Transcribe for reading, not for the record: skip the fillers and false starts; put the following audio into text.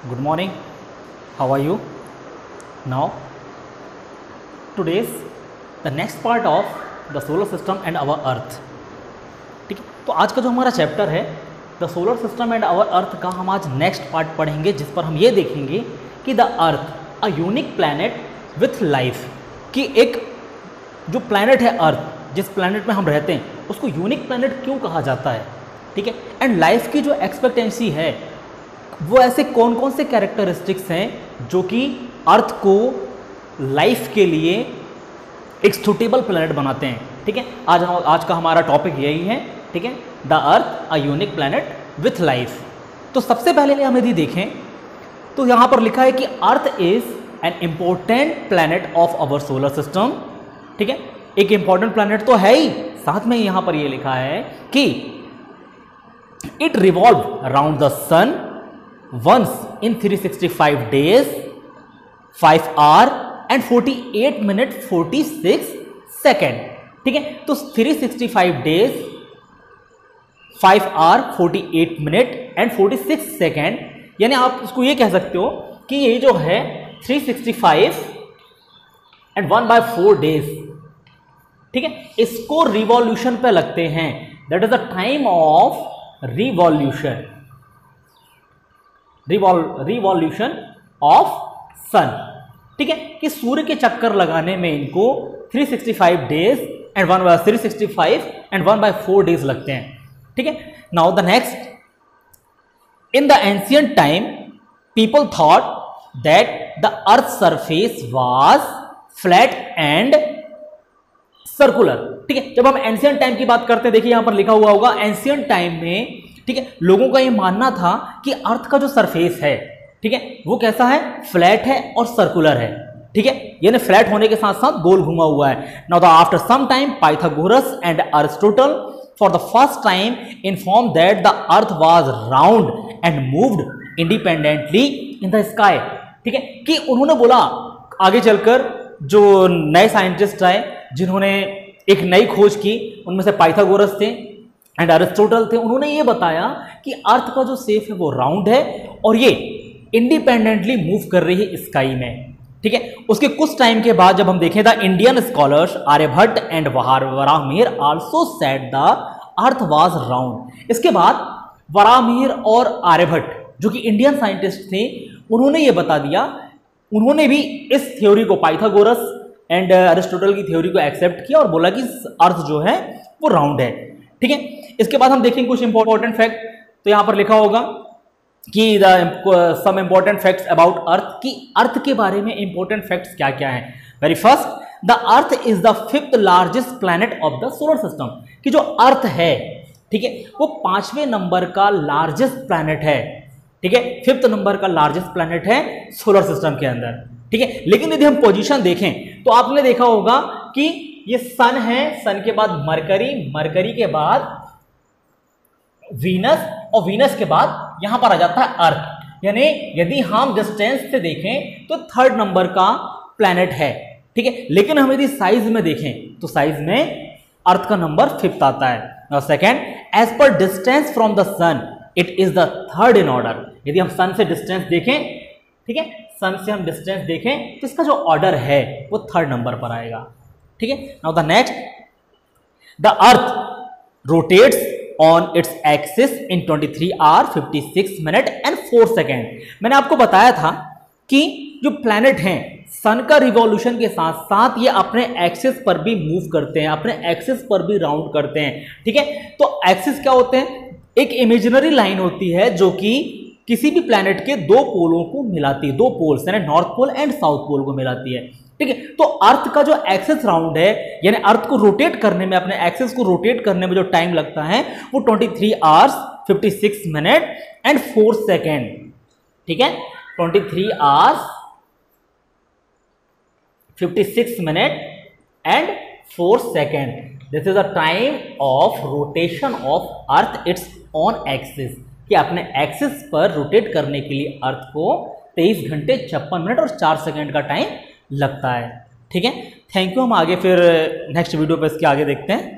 Good morning. How are you? Now, today's the next part of the solar system and our Earth. ठीक है, तो आज का जो हमारा चैप्टर है the solar system and our earth का हम आज नेक्स्ट पार्ट पढ़ेंगे, जिस पर हम ये देखेंगे कि the earth a unique planet with life, कि एक जो प्लैनेट है अर्थ, जिस प्लैनेट में हम रहते हैं उसको यूनिक प्लैनेट क्यों कहा जाता है। ठीक है, एंड लाइफ की जो एक्सपेक्टेंसी है वो ऐसे कौन कौन से कैरेक्टरिस्टिक्स हैं जो कि अर्थ को लाइफ के लिए एक सूटेबल प्लैनेट बनाते हैं। ठीक है, आज का हमारा टॉपिक यही है। ठीक है, the earth a unique planet with life. तो सबसे पहले हम यदि देखें तो यहाँ पर लिखा है कि earth is an important planet of our solar system. ठीक है, एक इंपॉर्टेंट प्लैनेट तो है ही, साथ में यहाँ पर ये लिखा है कि it revolve around the sun once in 365 days 5 hour and 48 minute 46 second। ठीक है, तो 365 days 5 hour 48 minute and 46 second, यानी आप इसको ये कह सकते हो कि ये जो है 365 and 1/4 days, ठीक है, इसको रिवॉल्यूशन पे लगते हैं। That is the time of revolution of sun. ठीक है, कि सूर्य के चक्कर लगाने में इनको 365 डेज एंड 1/4 डेज लगते हैं। ठीक है, now the next, in the ancient time people thought that the earth surface was flat and circular. ठीक है, जब हम एंशियंट टाइम की बात करते हैं, देखिए यहां पर लिखा हुआ होगा एंशियंट टाइम में, ठीक है, लोगों का ये मानना था कि अर्थ का जो सरफेस है, ठीक है, वो कैसा है, फ्लैट है और सर्कुलर है। ठीक है, यानी फ्लैट होने के साथ साथ गोल घुमा हुआ है। Now the after some time Pythagoras and Aristotle for the first time inform that the earth was round and moved independently in the sky. ठीक है, कि उन्होंने बोला, आगे चलकर जो नए साइंटिस्ट आए जिन्होंने एक नई खोज की, उनमें से पाइथागोरस थे एंड अरिस्टोटल थे, उन्होंने ये बताया कि अर्थ का जो शेप है वो राउंड है और ये इंडिपेंडेंटली मूव कर रही है स्काई में। ठीक है, उसके कुछ टाइम के बाद जब हम देखें, the Indian scholars Aryabhata and Varahamihira also said the earth was round. इसके बाद वराहमिहिर और आर्यभट्ट जो कि इंडियन साइंटिस्ट थे, उन्होंने ये बता दिया, उन्होंने भी इस थ्योरी को, पाइथागोरस एंड अरिस्टोटल की थ्योरी को एक्सेप्ट किया और बोला कि अर्थ जो है वो राउंड है। ठीक है, इसके बाद हम देखेंगे कुछ इंपॉर्टेंट फैक्ट। तो यहां पर लिखा होगा कि some important facts about earth, कि अर्थ के बारे में इंपॉर्टेंट फैक्ट्स क्या क्या हैं। Very first, the earth is the 5th largest planet of the solar system, कि जो अर्थ है, ठीक है, वो 5वें नंबर का लार्जेस्ट प्लैनेट है। ठीक है, 5th नंबर का लार्जेस्ट प्लैनेट है सोलर सिस्टम के अंदर। ठीक है, लेकिन यदि हम पोजीशन देखें तो आपने देखा होगा कि ये सन है, सन के बाद मरकरी, मरकरी के बाद वीनस और वीनस के बाद यहां पर आ जाता है अर्थ। यानी यदि हम डिस्टेंस से देखें तो 3rd नंबर का प्लैनेट है। ठीक है, लेकिन हम यदि साइज में देखें तो साइज में अर्थ का नंबर 5th आता है। Now second, as per distance from the sun it is the 3rd in order. यदि हम सन से डिस्टेंस देखें, ठीक है, सन से हम डिस्टेंस देखें तो इसका जो ऑर्डर है वो 3rd नंबर पर आएगा। ठीक है, now the next, the earth rotates on its axis in 23 hour 56 minute and 4 second. मैंने आपको बताया था कि जो प्लैनेट हैं सन का रिवॉल्यूशन के साथ साथ ये अपने एक्सिस पर भी मूव करते हैं, अपने एक्सिस पर भी राउंड करते हैं। ठीक है, तो एक्सिस क्या होते हैं, एक इमेजिनरी लाइन होती है जो कि किसी भी प्लैनेट के 2 पोलों को मिलाती है, 2 पोल्स यानी north pole and south pole को मिलाती है। ठीक है, तो अर्थ का जो एक्सिस राउंड है, यानी अर्थ को रोटेट करने में, अपने एक्सिस को रोटेट करने में जो टाइम लगता है वो 23 आवर्स 56 मिनट एंड 4 सेकेंड। ठीक है, 23 hours 56 minute and 4 second. This is the time of rotation of earth it's on axis, कि अपने एक्सिस पर रोटेट करने के लिए अर्थ को 23 घंटे 56 मिनट और 4 सेकेंड का टाइम लगता है। ठीक है, थैंक यू। हम आगे फिर नेक्स्ट वीडियो पे इसके आगे देखते हैं।